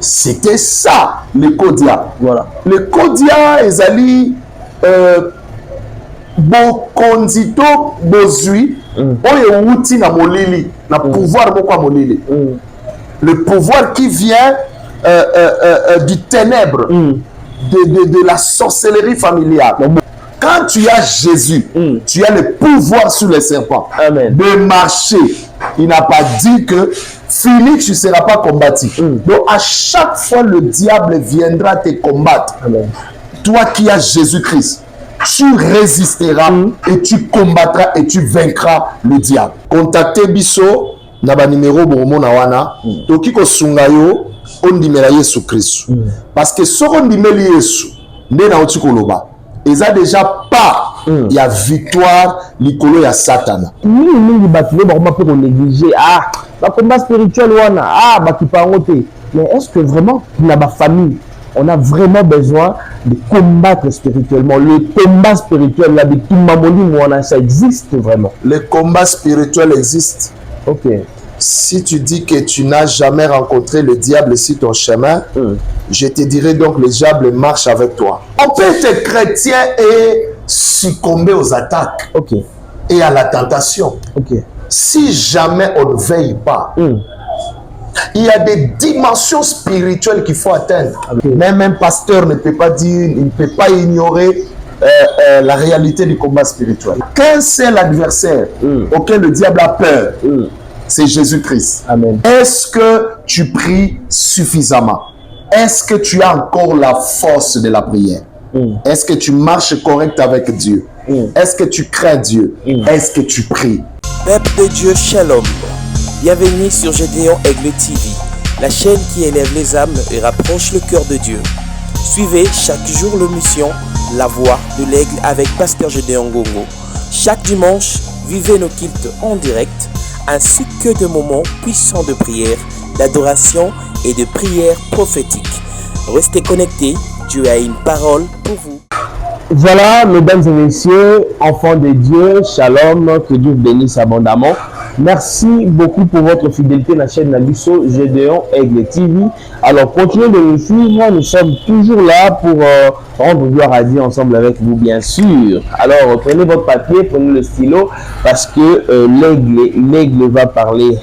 C'était ça, le Kodia. Voilà. Le Kodia, ils allaient Bokondito Bozui, Oye Wuti na Molili, na pouvoir Bokwa Molili. Le pouvoir qui vient du ténèbre, de la sorcellerie familiale. Quand tu as Jésus, tu as le pouvoir sur les serpents. Amen. De marcher. Il n'a pas dit que Félix, tu ne seras pas combattu. Donc à chaque fois, le diable viendra te combattre. Amen. Toi qui as Jésus-Christ, tu résisteras et tu combattras et tu vaincras le diable. Contactez Bisso, naba numéro boromona wana, toki ko sungayo, on dimela Yesu Christ. Parce que ce qu'on dimeli Yesu, ne na oti koloba. Ils ont déjà pas, il y a victoire, l'icolo, il y a Satan. Nous, on négliger. Ah, le combat spirituel, mais est-ce que vraiment, dans ma famille, on a vraiment besoin de combattre spirituellement? Le combat spirituel, là, de tout mamoni, ça existe vraiment? Le combat spirituel existe. Ok. Si tu dis que tu n'as jamais rencontré le diable sur ton chemin, je te dirai donc le diable marche avec toi. On peut être chrétien et succomber aux attaques et à la tentation. Si jamais on ne veille pas, il y a des dimensions spirituelles qu'il faut atteindre. Même un pasteur ne peut pas dire, il ne peut pas ignorer la réalité du combat spirituel. Qu'un seul adversaire auquel le diable a peur, c'est Jésus-Christ. Amen. Est-ce que tu pries suffisamment? Est-ce que tu as encore la force de la prière? Est-ce que tu marches correct avec Dieu? Est-ce que tu crains Dieu? Est-ce que tu pries? Peuple de Dieu, Shalom. Bienvenue sur Gédéon Aigle TV, la chaîne qui élève les âmes et rapproche le cœur de Dieu. Suivez chaque jour l'émission La Voix de l'Aigle avec Pasteur Gédéon Ngongo. Chaque dimanche, vivez nos cultes en direct, ainsi que de moments puissants de prière, d'adoration et de prière prophétique. Restez connectés, Dieu a une parole pour vous. Voilà, mesdames et messieurs, enfants de Dieu, shalom, que Dieu vous bénisse abondamment. Merci beaucoup pour votre fidélité à la chaîne Nabiso Gédéon Aigle TV. Alors, continuez de nous suivre. Nous sommes toujours là pour rendre gloire à Dieu ensemble avec vous, bien sûr. Alors, prenez votre papier, prenez le stylo, parce que l'aigle va parler.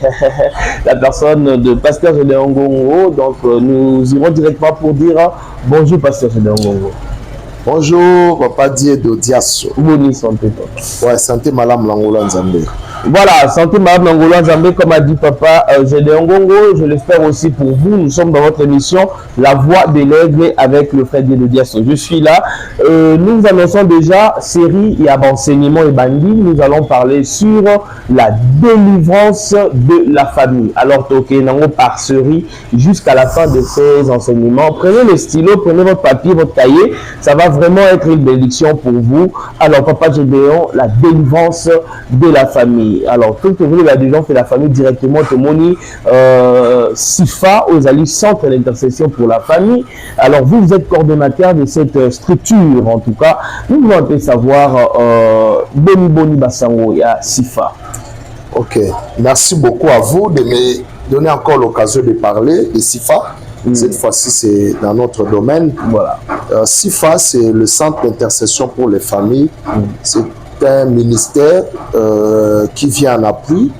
La personne de Pasteur Gédéon Ngongo. Donc, nous irons directement pour dire bonjour, Pasteur Gédéon Ngongo. Bonjour, papa Dieu Diasso. Bonne santé, ouais, santé, madame Langola Nzambé. Voilà, santé Madame Nangola Nzambé, comme a dit papa Gédéon Ngongo, je l'espère aussi pour vous. Nous sommes dans votre émission La Voix de l'Aigle avec le frère Dieu Diasso. Je suis là. Nous annonçons déjà série et enseignement et bandi. Nous allons parler sur la délivrance de la famille. Alors, toquez par série jusqu'à la fin de ces enseignements. Prenez le stylo, prenez votre papier, votre cahier. Ça va vraiment être une bénédiction pour vous. Alors, papa Gédéon, la délivrance de la famille. Alors, tout que vous avez déjà fait la famille directement, Tomoni, SIFA, aux alliés Centre d'intercession pour la famille. Alors, vous êtes coordonnateur de cette structure, en tout cas. Nous voulons un peu savoir, Boni Bassango, il y a SIFA. Ok, merci beaucoup à vous de me donner encore l'occasion de parler de SIFA. Cette fois-ci, c'est dans notre domaine. Voilà. SIFA, c'est le Centre d'intercession pour les familles. C'est un ministère qui vient en appui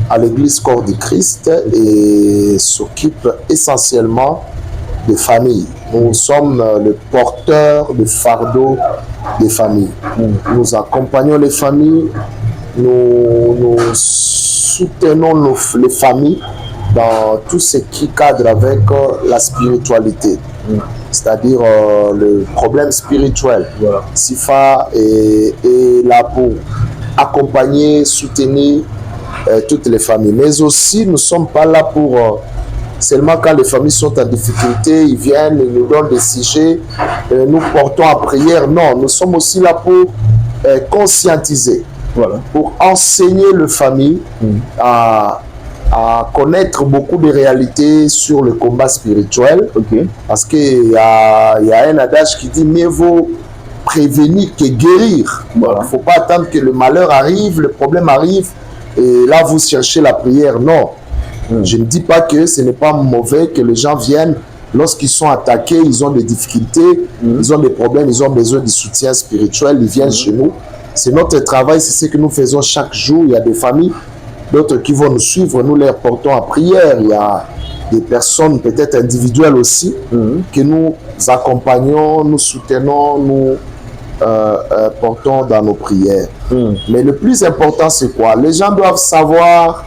à l'Église Corps du Christ et s'occupe essentiellement des familles. Nous sommes le porteur de fardeau des familles. Nous accompagnons les familles, nous soutenons les familles dans tout ce qui cadre avec la spiritualité. C'est-à-dire le problème spirituel. Voilà. SIFA est là pour accompagner, soutenir toutes les familles. Mais aussi, nous ne sommes pas là pour seulement quand les familles sont en difficulté, ils viennent, ils nous donnent des sujets, nous portons en prière. Non, nous sommes aussi là pour conscientiser, pour enseigner les familles à connaître beaucoup de réalités sur le combat spirituel. Parce qu'il y a un adage qui dit mieux vaut prévenir que guérir. Il ne faut pas attendre que le malheur arrive, le problème arrive et là vous cherchez la prière. Non, Je ne dis pas que ce n'est pas mauvais que les gens viennent lorsqu'ils sont attaqués, ils ont des difficultés, ils ont des problèmes, ils ont besoin de soutien spirituel, ils viennent chez nous. C'est notre travail, c'est ce que nous faisons chaque jour. Il y a des familles, d'autres qui vont nous suivre, nous les portons à prière. Il y a des personnes peut-être individuelles aussi que nous accompagnons, nous soutenons, nous portons dans nos prières. Mais le plus important, c'est quoi? Les gens doivent savoir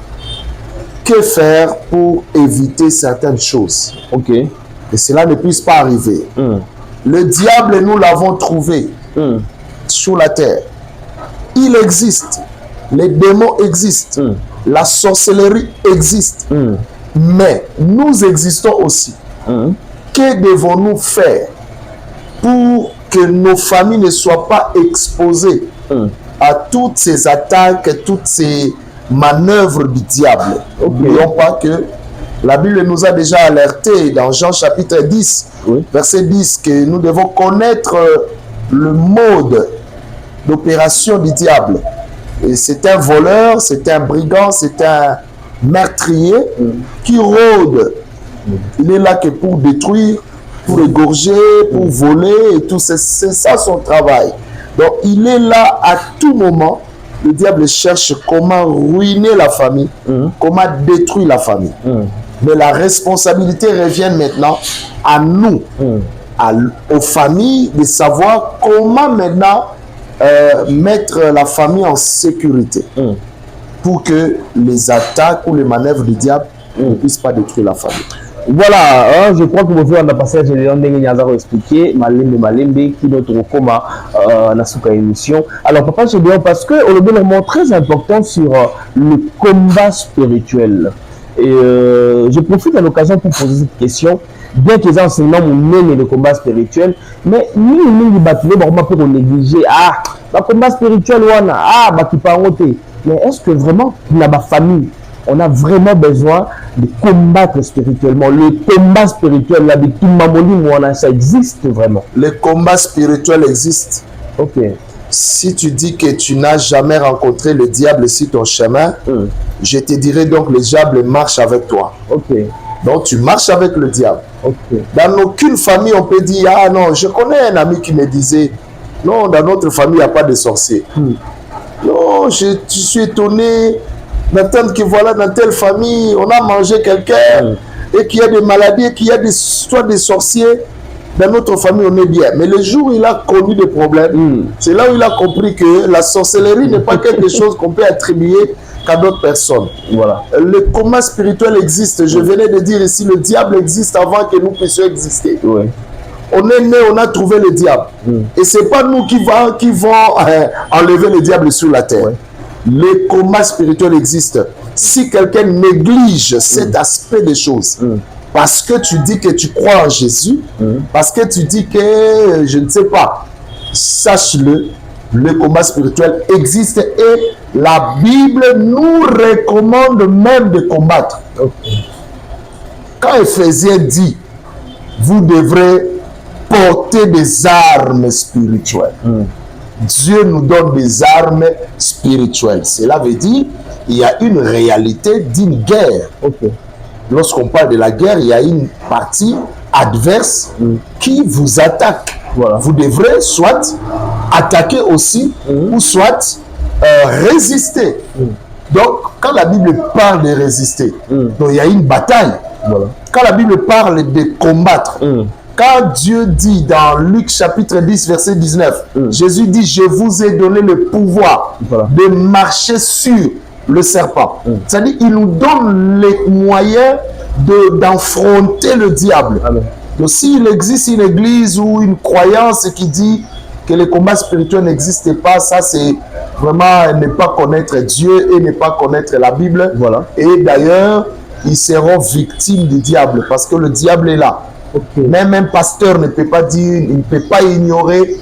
que faire pour éviter certaines choses. Et cela ne puisse pas arriver. Le diable, nous l'avons trouvé sur la terre. Il existe. Les démons existent. La sorcellerie existe. Mais nous existons aussi. Que devons-nous faire pour que nos familles ne soient pas exposées à toutes ces attaques, toutes ces manœuvres du diable? N'oublions pas que la Bible nous a déjà alertés dans Jean chapitre 10, verset 10, que nous devons connaître le mode d'opération du diable. Et c'est un voleur, c'est un brigand, c'est un meurtrier qui rôde. Il est là que pour détruire, pour égorger, pour voler, et tout. C'est ça son travail. Donc il est là à tout moment. Le diable cherche comment ruiner la famille, comment détruire la famille. Mais la responsabilité revient maintenant à nous, aux familles, de savoir comment maintenant mettre la famille en sécurité pour que les attaques ou les manœuvres du diable ne puissent pas détruire la famille. Voilà, je crois que vous avez passé à Gédéon Ndengue expliqué Malembe qui notre coma dans cette émission. Alors papa Gédéon, parce que on a un moment très important sur le combat spirituel. Et je profite de l'occasion pour poser cette question. Bien que les enseignants mènent le combat spirituel, mais nous bâtiment pour négliger le combat spirituel qui paroter. Mais est-ce que vraiment dans ma famille on a vraiment besoin de combattre spirituellement? Le combat spirituel là, de tout mamoli, ça existe vraiment? Le combat spirituel existe. Si tu dis que tu n'as jamais rencontré le diable sur ton chemin, je te dirais donc le diable marche avec toi. Donc tu marches avec le diable. Dans aucune famille on peut dire ah non, je connais un ami qui me disait non, dans notre famille il n'y a pas de sorciers. Non, je suis étonné d'entendre que voilà dans telle famille on a mangé quelqu'un et qu'il y a des maladies et qu'il y a soit des sorciers. Dans notre famille, on est bien. Mais le jour où il a connu des problèmes, c'est là où il a compris que la sorcellerie n'est pas quelque chose qu'on peut attribuer qu'à d'autres personnes. Le combat spirituel existe. Je venais de dire ici, le diable existe avant que nous puissions exister. On est né, on a trouvé le diable. Et ce n'est pas nous qui vont enlever le diable sur la terre. Le combat spirituel existe. Si quelqu'un néglige cet aspect des choses, parce que tu dis que tu crois en Jésus, parce que tu dis que, je ne sais pas, sache-le, le combat spirituel existe et la Bible nous recommande même de combattre. Quand Éphésiens dit, vous devrez porter des armes spirituelles. Dieu nous donne des armes spirituelles. Cela veut dire qu'il y a une réalité d'une guerre. Lorsqu'on parle de la guerre, il y a une partie adverse qui vous attaque. Vous devrez soit attaquer aussi, ou soit résister. Donc, quand la Bible parle de résister, donc il y a une bataille. Quand la Bible parle de combattre, quand Dieu dit dans Luc chapitre 10, verset 19, Jésus dit, je vous ai donné le pouvoir de marcher sur le serpent. C'est-à-dire qu'il nous donne les moyens d'affronter le diable. Donc s'il existe une église ou une croyance qui dit que le combat spirituel n'existe pas, ça c'est vraiment ne pas connaître Dieu et ne pas connaître la Bible. Et d'ailleurs, ils seront victimes du diable parce que le diable est là. Même un pasteur ne peut pas dire, il ne peut pas ignorer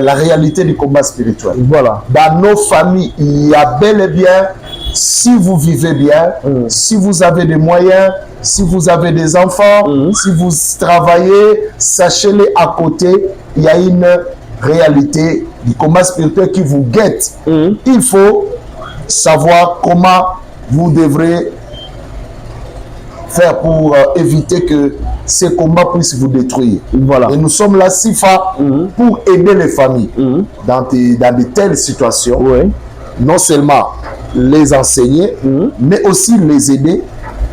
la réalité du combat spirituel. Dans nos familles, il y a bel et bien, si vous vivez bien, si vous avez des moyens, si vous avez des enfants, si vous travaillez, sachez-le à côté, il y a une réalité du combat spirituel qui vous guette. Il faut savoir comment vous devrez faire pour éviter que ces combats puissent vous détruire. Voilà. Et nous sommes là, Sifa, pour aider les familles dans de telles situations. Oui. Non seulement les enseigner, mais aussi les aider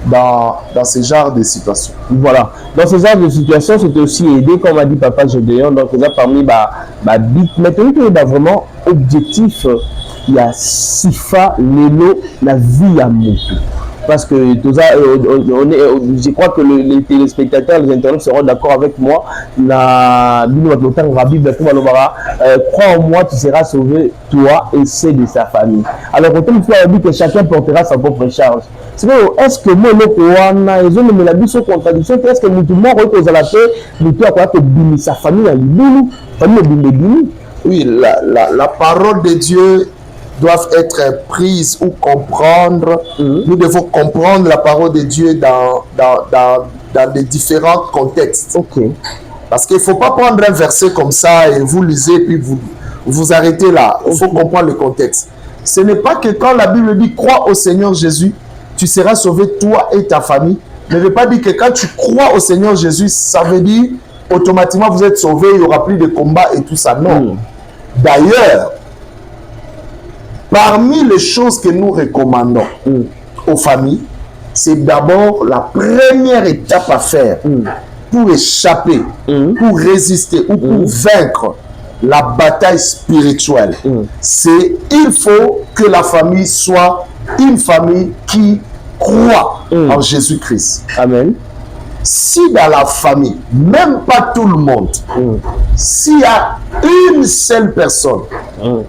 dans ce genre de situations. Voilà. Dans ce genre de situation, c'est aussi aider, comme a dit Papa Gédéon, donc là parmi maintenant il y a vraiment objectif, il y a Sifa, Lelo, la vie à Moutou. Parce que tout ça, je crois que les téléspectateurs, les internautes seront d'accord avec moi. Crois en moi, tu seras sauvé, toi et ceux de sa famille. Alors, quand il faut dire que chacun portera sa propre charge. Est-ce que moi, est-ce que sa famille oui, la parole de Dieu doivent être prises ou comprendre. Nous devons comprendre la parole de Dieu dans les différents contextes. Parce qu'il ne faut pas prendre un verset comme ça et vous lisez puis vous arrêtez là. Il faut comprendre le contexte. Ce n'est pas que quand la Bible dit crois au Seigneur Jésus, tu seras sauvé toi et ta famille. Ne veut pas dire que quand tu crois au Seigneur Jésus, ça veut dire automatiquement vous êtes sauvé, il n'y aura plus de combat et tout ça. Non. D'ailleurs, parmi les choses que nous recommandons aux familles, c'est d'abord la première étape à faire pour échapper, pour résister ou pour vaincre la bataille spirituelle. C'est il faut que la famille soit une famille qui croit en Jésus-Christ. Amen. Si dans la famille, même pas tout le monde, s'il y a une seule personne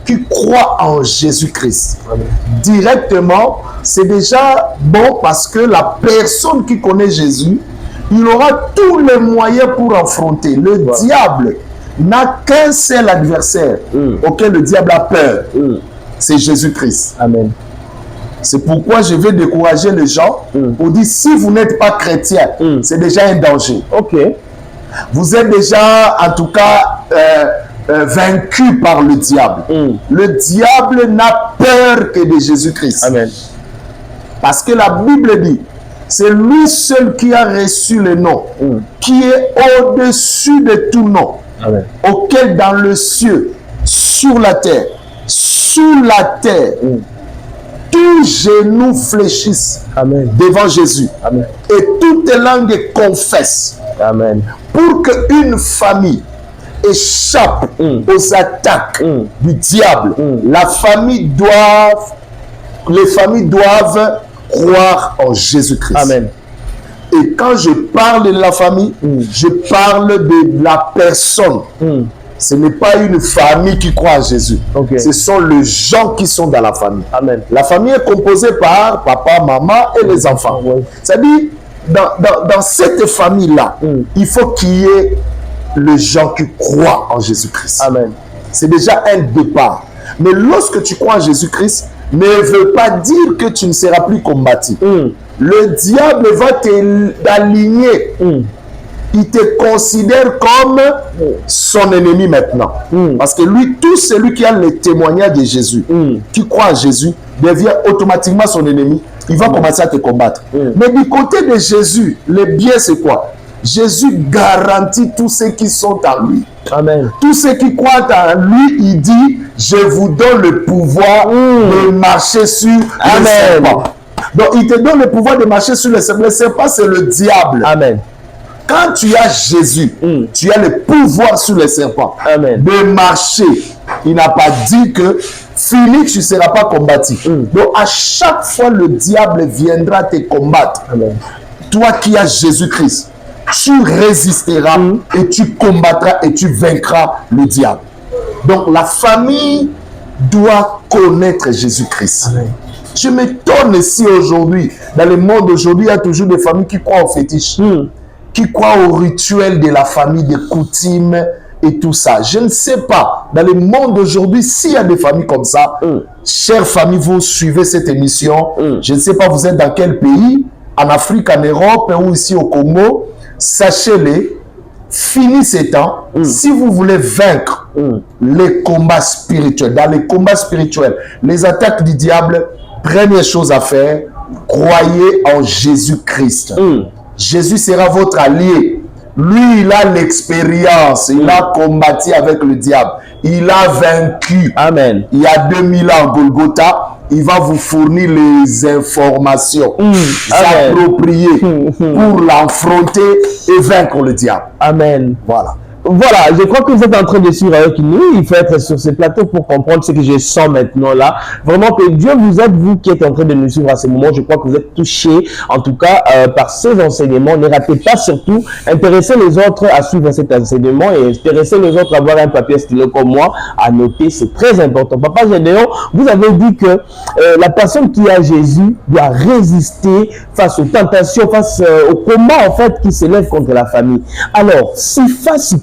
qui croit en Jésus-Christ, directement, c'est déjà bon parce que la personne qui connaît Jésus, il aura tous les moyens pour affronter. Le diable n'a qu'un seul adversaire auquel le diable a peur. C'est Jésus-Christ. Amen. C'est pourquoi je vais décourager les gens pour dire si vous n'êtes pas chrétien, c'est déjà un danger. Vous êtes déjà, en tout cas, vaincu par le diable. Le diable n'a peur que de Jésus-Christ. Amen. Parce que la Bible dit, c'est lui seul qui a reçu le nom, qui est au-dessus de tout nom, auquel dans le ciel, sur la terre, sous la terre, tous genoux fléchissent devant Jésus. Amen. Et toutes les langues confessent. Amen. Pour qu'une famille échappe aux attaques du diable, les familles doivent croire en Jésus-Christ. Amen. Et quand je parle de la famille, je parle de la personne. Ce n'est pas une famille qui croit en Jésus. Ce sont les gens qui sont dans la famille. Amen. La famille est composée par papa, maman et les enfants. C'est-à-dire, dans cette famille-là, il faut qu'il y ait les gens qui croient en Jésus-Christ. Amen. C'est déjà un départ. Mais lorsque tu crois en Jésus-Christ, ne veut pas dire que tu ne seras plus combattu. Le diable va t'aligner. Il te considère comme son ennemi maintenant. Parce que lui, tout celui qui a le témoignage de Jésus, qui croit en Jésus, devient automatiquement son ennemi. Il va commencer à te combattre. Mais du côté de Jésus, le bien c'est quoi? Jésus garantit tous ceux qui sont en lui. Amen. Tous ceux qui croient en lui, il dit, je vous donne le pouvoir de marcher sur le serpent. Donc il te donne le pouvoir de marcher sur le serpent. Le serpent, c'est le diable. Amen. Quand tu as Jésus, tu as le pouvoir sur les serpents. Amen. De marcher. Il n'a pas dit que fini, tu ne seras pas combattu. Donc à chaque fois, le diable viendra te combattre. Amen. Toi qui as Jésus-Christ, tu résisteras et tu combattras et tu vaincras le diable. Donc la famille doit connaître Jésus-Christ. Je m'étonne ici aujourd'hui, dans le monde aujourd'hui, il y a toujours des familles qui croient au fétiche. Qui croient au rituel de la famille, des coutumes et tout ça. Je ne sais pas, dans le monde d'aujourd'hui, s'il y a des familles comme ça, chères familles, vous suivez cette émission, je ne sais pas vous êtes dans quel pays, en Afrique, en Europe ou ici au Congo, sachez-le, fini ces temps, si vous voulez vaincre les combats spirituels, dans les combats spirituels, les attaques du diable, première chose à faire, croyez en Jésus-Christ. Jésus sera votre allié. Lui, il a l'expérience. Il a combattu avec le diable. Il a vaincu. Amen. Il y a 2000 ans, Golgotha. Il va vous fournir les informations appropriées pour l'affronter et vaincre le diable. Amen. Voilà. Voilà, je crois que vous êtes en train de suivre avec nous. Il faut être sur ce plateau pour comprendre ce que je sens maintenant là. Vraiment que Dieu vous aide, vous qui êtes en train de nous suivre à ce moment. Je crois que vous êtes touchés, en tout cas, par ces enseignements. Ne ratez pas surtout, intéressez les autres à suivre cet enseignement et intéressez les autres à avoir un papier stylo comme moi, à noter. C'est très important. Papa Gédéon, vous avez dit que la personne qui a Jésus doit résister face aux tentations, face au combat en fait qui s'élève contre la famille. Alors, si face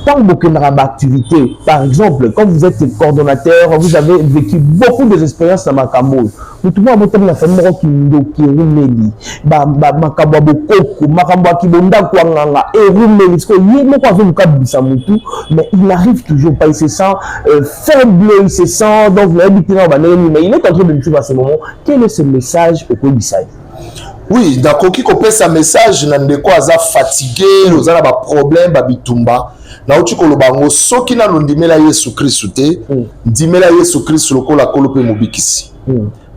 tant que activité, par exemple, quand vous êtes coordonnateur, vous avez vécu beaucoup d'expériences dans Makambo. Vous trouvez à votre la famille qui roumeli, Makambo Bokoko, Makambo qui bonda kwanganga et roumeli. Parce que il n'est pas un cas de mais il n'arrive toujours pas. Il se sent faible, il se sent donc vous habitez dans Banani, mais il est en train de nous suivre à ce moment. Quel est ce message au Kobisai? Oui, d'accord, qui copie sa message, n'ande quoi, aza fatigué, nous avons des problèmes, babitumba. Na uti kolobango, soki na ndimela Yesu Kristu te, ndimela Yesu Kristu lokola kolope mobikisi.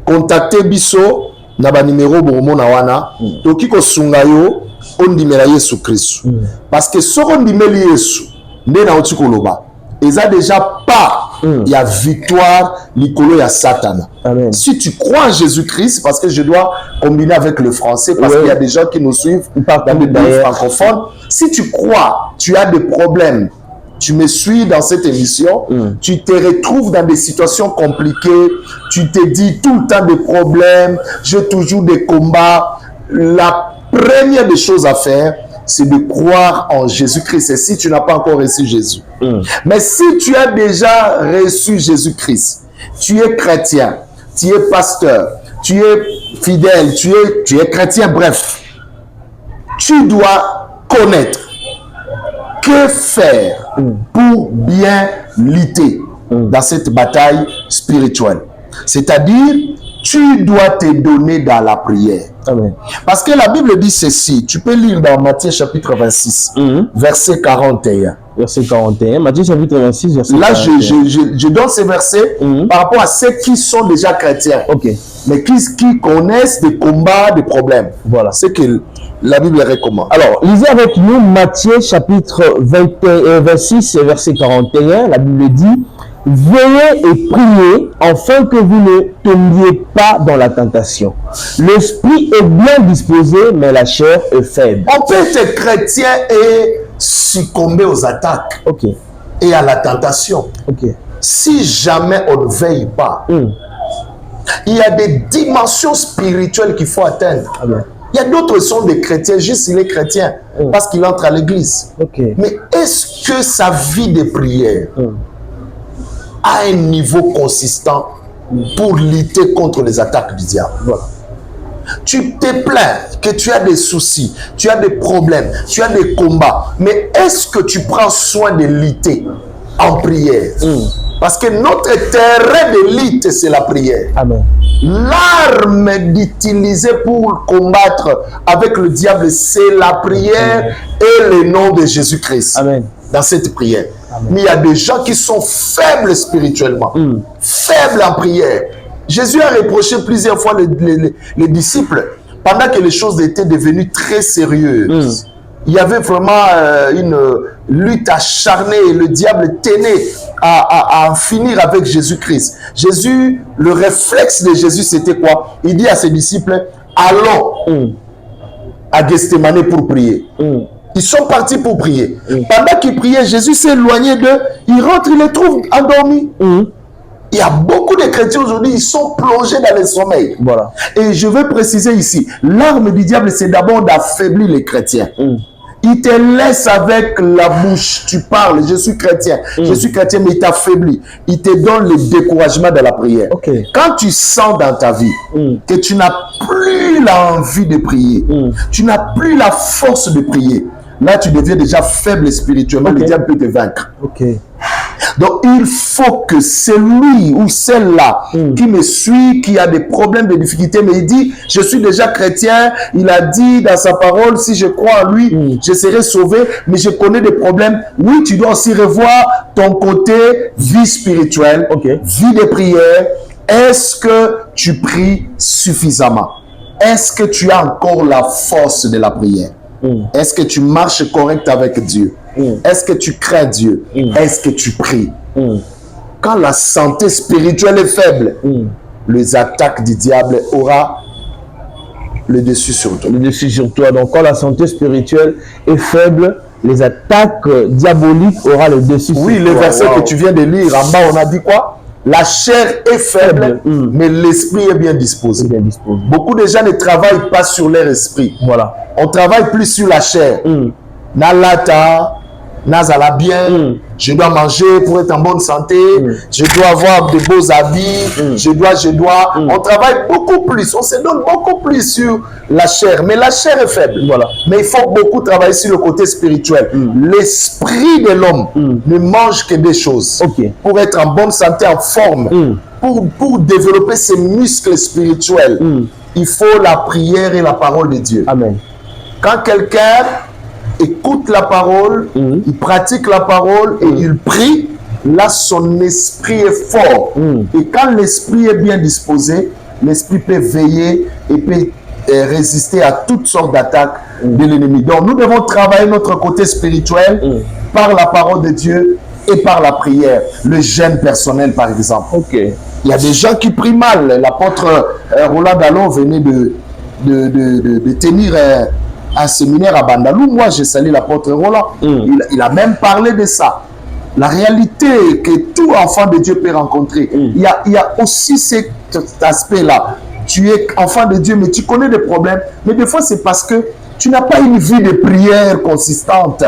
Contactez biso na ba numéro bomo na wana, toki ko sunga yo ondimela Yesu Kristu. Parce que soko ndimeli Yesu, nde na uti koloba, eza déjà pas il y a victoire likolo ya Satan. Amen. Si tu crois en Jésus-Christ, parce que je dois combiner avec le français, parce qu'il y a des gens qui nous suivent dans le pays francophone. Si tu crois, tu as des problèmes, tu me suis dans cette émission, tu te retrouves dans des situations compliquées, tu te dis tout le temps des problèmes, j'ai toujours des combats. La première des choses à faire, c'est de croire en Jésus-Christ. Et si tu n'as pas encore reçu Jésus. Mais si tu as déjà reçu Jésus-Christ, tu es chrétien, tu es pasteur, tu es fidèle, tu es chrétien, bref. Tu dois connaître que faire pour bien lutter dans cette bataille spirituelle. C'est-à-dire, tu dois te donner dans la prière. Amen. Parce que la Bible dit ceci, tu peux lire dans Matthieu chapitre 26, verset 41. Verset 41, Matthieu chapitre 26, verset 41. Là, je donne ces versets par rapport à ceux qui sont déjà chrétiens, mais qui connaissent des combats, des problèmes. Voilà. C'est que la Bible recommande. Alors, lisez avec nous Matthieu chapitre 26, verset 41. La Bible dit: veillez et priez afin que vous ne tombiez pas dans la tentation. L'esprit est bien disposé, mais la chair est faible. On peut être chrétien et succomber aux attaques et à la tentation. Si jamais on ne veille pas, il y a des dimensions spirituelles qu'il faut atteindre. Il y a d'autres qui sont des chrétiens, juste il est chrétien, parce qu'il entre à l'église. Mais est-ce que sa vie de prière à un niveau consistant pour lutter contre les attaques du diable? Tu te plains que tu as des soucis, tu as des problèmes, tu as des combats, mais est-ce que tu prends soin de lutter en prière? Parce que notre terrain de lutte, c'est la prière. L'arme d'utiliser pour combattre avec le diable, c'est la prière et le nom de Jésus-Christ. Dans cette prière. Mais il y a des gens qui sont faibles spirituellement, faibles en prière. Jésus a reproché plusieurs fois les disciples, pendant que les choses étaient devenues très sérieuses. Il y avait vraiment une lutte acharnée et le diable tenait à en finir avec Jésus-Christ. Jésus, le réflexe de Jésus, c'était quoi? Il dit à ses disciples, allons à Gethsémane pour prier. Ils sont partis pour prier. Pendant qu'ils priaient, Jésus s'est éloigné d'eux. Il rentre, il les trouve endormis. Il y a beaucoup de chrétiens aujourd'hui, ils sont plongés dans le sommeil. Et je veux préciser ici, l'arme du diable, c'est d'abord d'affaiblir les chrétiens. Il te laisse avec la bouche, tu parles, je suis chrétien, mais il t'affaiblit. Il te donne le découragement de la prière. Quand tu sens dans ta vie que tu n'as plus l'envie de prier, tu n'as plus la force de prier, là tu deviens déjà faible spirituellement, le diable peut te vaincre. Donc, il faut que celui ou celle-là qui me suit, qui a des problèmes, des difficultés, mais il dit, je suis déjà chrétien, il a dit dans sa parole, si je crois en lui, je serai sauvé, mais je connais des problèmes. Oui, tu dois aussi revoir ton côté vie spirituelle, vie de prière. Est-ce que tu pries suffisamment? Est-ce que tu as encore la force de la prière? Est-ce que tu marches correct avec Dieu? Est-ce que tu crains Dieu? Est-ce que tu pries? Quand la santé spirituelle est faible, les attaques du diable auront le dessus sur toi. Le dessus sur toi. Donc quand la santé spirituelle est faible, les attaques diaboliques auront le dessus sur toi. Oui, le verset que tu viens de lire en bas, on a dit quoi? La chair est faible, mais l'esprit est bien disposé. Beaucoup de gens ne travaillent pas sur leur esprit. Voilà. On travaille plus sur la chair. Nalata, nazala bien, je dois manger pour être en bonne santé, je dois avoir de beaux habits, je dois. On travaille beaucoup plus, on se donne beaucoup plus sur la chair, mais la chair est faible. Voilà. Mais il faut beaucoup travailler sur le côté spirituel. L'esprit de l'homme ne mange que des choses. Pour être en bonne santé, en forme, pour développer ses muscles spirituels, il faut la prière et la parole de Dieu. Amen. Quand quelqu'un écoute la parole, il pratique la parole et il prie, là son esprit est fort. Et quand l'esprit est bien disposé, l'esprit peut veiller et peut résister à toutes sortes d'attaques de l'ennemi. Donc nous devons travailler notre côté spirituel par la parole de Dieu et par la prière. Le jeûne personnel par exemple. Il y a des gens qui prient mal. L'apôtre Roland Dallon venait de tenir un séminaire à Bandalou. Moi, j'ai salé l'apôtre Roland. Il a même parlé de ça. La réalité que tout enfant de Dieu peut rencontrer. Il y a aussi cet aspect-là. Tu es enfant de Dieu, mais tu connais des problèmes. Mais des fois, c'est parce que tu n'as pas une vie de prière consistante.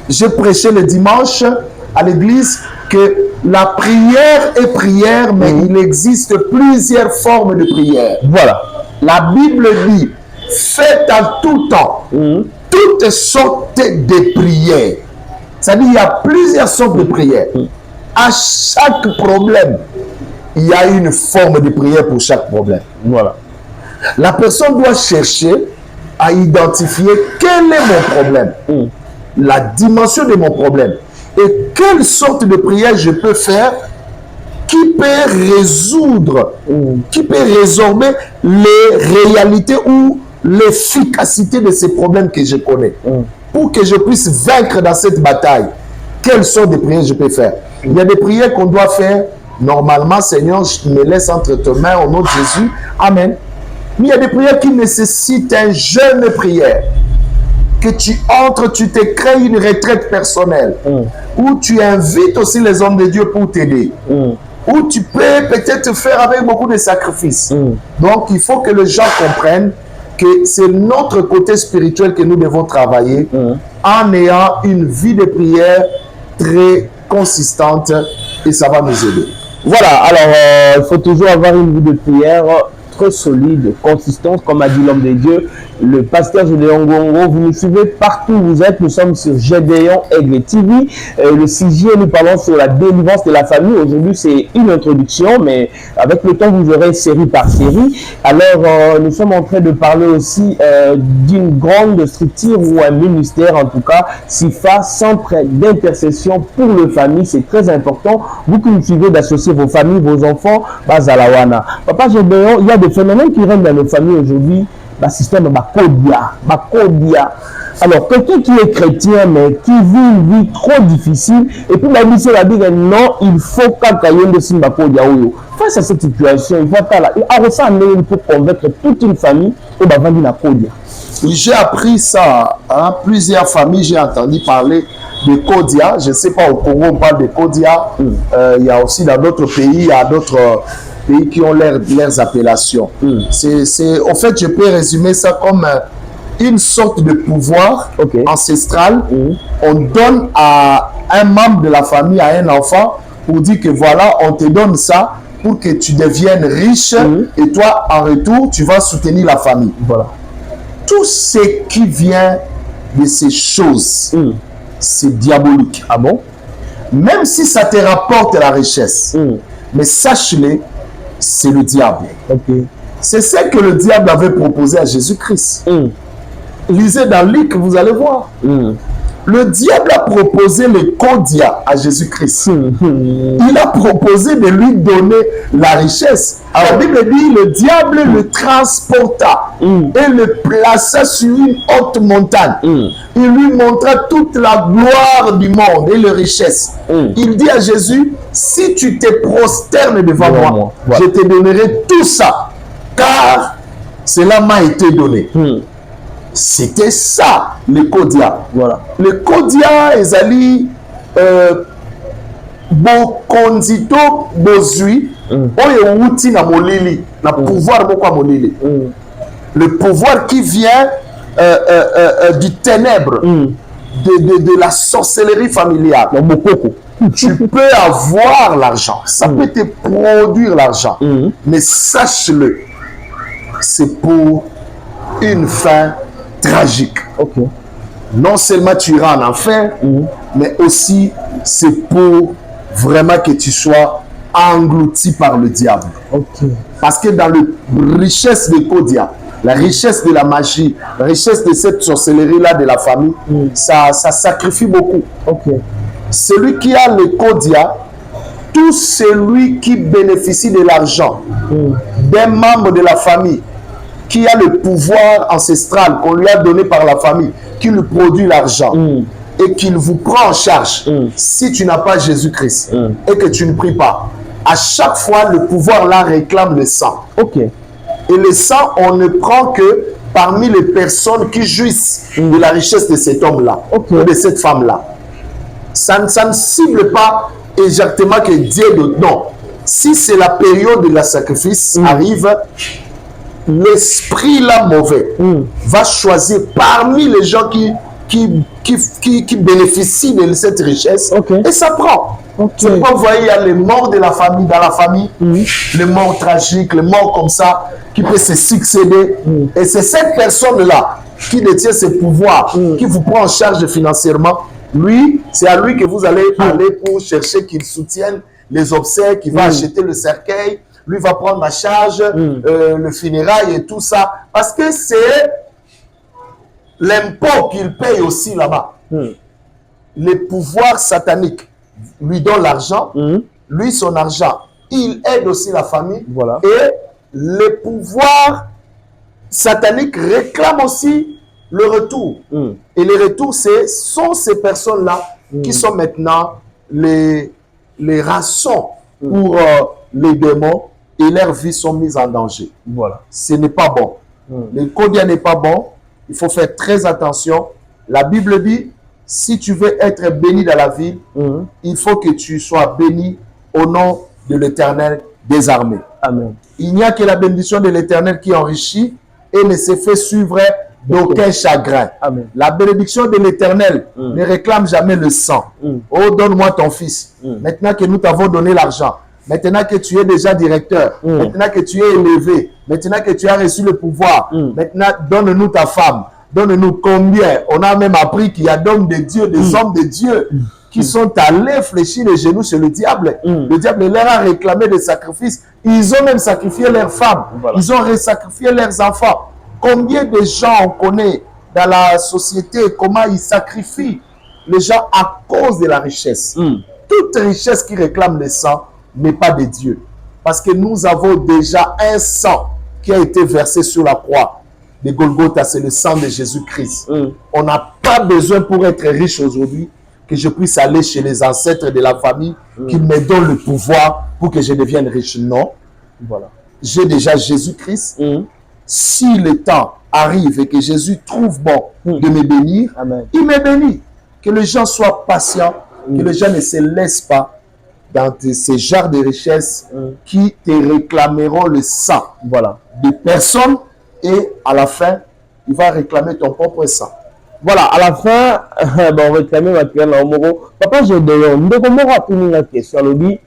J'ai prêché le dimanche à l'église que la prière est prière, mais il existe plusieurs formes de prière. Voilà. La Bible dit, faites en tout temps toutes sortes de prières. C'est-à-dire, il y a plusieurs sortes de prières. À chaque problème, il y a une forme de prière pour chaque problème. Voilà. La personne doit chercher à identifier quel est mon problème, la dimension de mon problème, et quelle sorte de prière je peux faire qui peut résoudre, qui peut résorber les réalités ou l'efficacité de ces problèmes que je connais. Pour que je puisse vaincre dans cette bataille, quelles sortes de prières je peux faire? Il y a des prières qu'on doit faire normalement. Seigneur, je me laisse entre tes mains au nom de Jésus. Amen. Mais il y a des prières qui nécessitent un jeûne de prière. Que tu entres, tu te crées une retraite personnelle. Où tu invites aussi les hommes de Dieu pour t'aider. Où tu peux peut-être faire avec beaucoup de sacrifices. Donc, il faut que les gens comprennent que c'est notre côté spirituel que nous devons travailler en ayant une vie de prière très consistante et ça va nous aider. Voilà, alors il faut toujours avoir une vie de prière très solide, consistante, comme a dit l'homme de Dieu, le pasteur Gédéon Ngongo. Vous nous suivez partout où vous êtes. Nous sommes sur Gédéon Aigle TV. Le sujet, nous parlons sur la délivrance de la famille. Aujourd'hui, c'est une introduction, mais avec le temps, vous aurez série par série. Alors, nous sommes en train de parler aussi d'une grande structure ou un ministère, en tout cas, SIFA, Centre d'intercession pour les familles. C'est très important. Vous qui nous suivez, d'associer vos familles, vos enfants, Bazalawana. Papa Gédéon, il y a des phénomènes qui règnent dans nos familles aujourd'hui. Le système Bakodia. Alors, quelqu'un qui est chrétien, mais qui vit une vie trop difficile, et puis la mission va dire non, il faut qu'un de Simbakodia. Face à cette situation, il faut pour convaincre toute une famille au Bavandi na Kodia. J'ai appris ça. Plusieurs familles, j'ai entendu parler de Kodia. Je ne sais pas, au Congo, on parle de Kodia. Il y a aussi dans d'autres pays, il y a d'autres pays qui ont leurs appellations. En fait, je peux résumer ça comme une sorte de pouvoir ancestral. On donne à un membre de la famille, à un enfant, pour dire que voilà, on te donne ça pour que tu deviennes riche et toi, en retour, tu vas soutenir la famille. Voilà. Tout ce qui vient de ces choses, c'est diabolique. Ah bon? Même si ça te rapporte la richesse, mais sache-le, c'est le diable. C'est ce que le diable avait proposé à Jésus-Christ. Lisez dans Luc, vous allez voir. Le diable a proposé le kodia à Jésus-Christ. Il a proposé de lui donner la richesse. La Bible dit le diable le transporta et le plaça sur une haute montagne. Il lui montra toute la gloire du monde et les richesses. Il dit à Jésus, si tu te prosternes devant moi, je te donnerai tout ça, car cela m'a été donné. C'était ça le kodia. Voilà. Le kodia ezali bokonzito bozui oyo wuti na molili na pouvoir moko molili. Le pouvoir qui vient du ténèbre, de la sorcellerie familiale. Tu peux avoir l'argent, ça peut te produire l'argent, mais sache-le, c'est pour une fin tragique. Non seulement tu iras en enfer, mais aussi c'est pour vraiment que tu sois englouti par le diable. Parce que dans la richesse de kodia, la richesse de la magie, la richesse de cette sorcellerie-là de la famille, ça sacrifie beaucoup. Celui qui a le kodia, tout celui qui bénéficie de l'argent d'un membre de la famille, qui a le pouvoir ancestral qu'on lui a donné par la famille, qui lui produit l'argent et qu'il vous prend en charge, si tu n'as pas Jésus-Christ et que tu ne pries pas, à chaque fois le pouvoir là réclame le sang. Et le sang, on ne prend que parmi les personnes qui jouissent de la richesse de cet homme-là, ou de cette femme-là. Ça ne cible pas exactement que Dieu donne. Non. Si c'est la période de la sacrifice arrive, l'esprit là mauvais va choisir parmi les gens qui bénéficient de cette richesse et ça prend. Tu peux voir, il y a les morts de la famille, dans la famille, les morts tragiques, les morts comme ça, qui peuvent se succéder. Et c'est cette personne-là qui détient ce pouvoir, qui vous prend en charge financièrement. Lui, c'est à lui que vous allez aller pour chercher qu'il soutienne les obsèques, qu'il va acheter le cercueil. Lui va prendre en charge le funérail et tout ça. Parce que c'est l'impôt qu'il paye aussi là-bas. Les pouvoirs sataniques lui donnent l'argent. Lui, son argent, il aide aussi la famille. Et les pouvoirs sataniques réclament aussi le retour. Et le retour, sont ces personnes-là qui sont maintenant les rançons pour les démons. Et leurs vies sont mises en danger. Ce n'est pas bon. Le kodia n'est pas bon. Il faut faire très attention. La Bible dit, si tu veux être béni dans la vie, il faut que tu sois béni au nom de l'Éternel des armées. Amen. Il n'y a que la bénédiction de l'Éternel qui enrichit et ne se fait suivre d'aucun chagrin. Amen. La bénédiction de l'Éternel ne réclame jamais le sang. Oh, donne-moi ton fils. Maintenant que nous t'avons donné l'argent, maintenant que tu es déjà directeur, maintenant que tu es élevé, maintenant que tu as reçu le pouvoir, maintenant donne-nous ta femme, donne-nous combien. On a même appris qu'il y a d'hommes de Dieu, des hommes de Dieu qui sont allés fléchir les genoux chez le diable. Le diable leur a réclamé des sacrifices. Ils ont même sacrifié leurs femmes. Ils ont sacrifié leurs enfants. Combien de gens on connaît dans la société, comment ils sacrifient les gens à cause de la richesse. Toute richesse qui réclame le sang n'est pas de Dieu. Parce que nous avons déjà un sang qui a été versé sur la croix de Golgotha, c'est le sang de Jésus-Christ. On n'a pas besoin pour être riche aujourd'hui que je puisse aller chez les ancêtres de la famille qui me donnent le pouvoir pour que je devienne riche. Non. Voilà. J'ai déjà Jésus-Christ. Si le temps arrive et que Jésus trouve bon de me bénir, il me bénit. Que les gens soient patients, que les gens ne se laissent pas dans ces genres de richesses qui te réclameront le sang de personnes et à la fin, il va réclamer ton propre sang. Voilà, à la fin, on va réclamer matériel en moro. Papa, j'ai de moro a tenu la question. Il dit,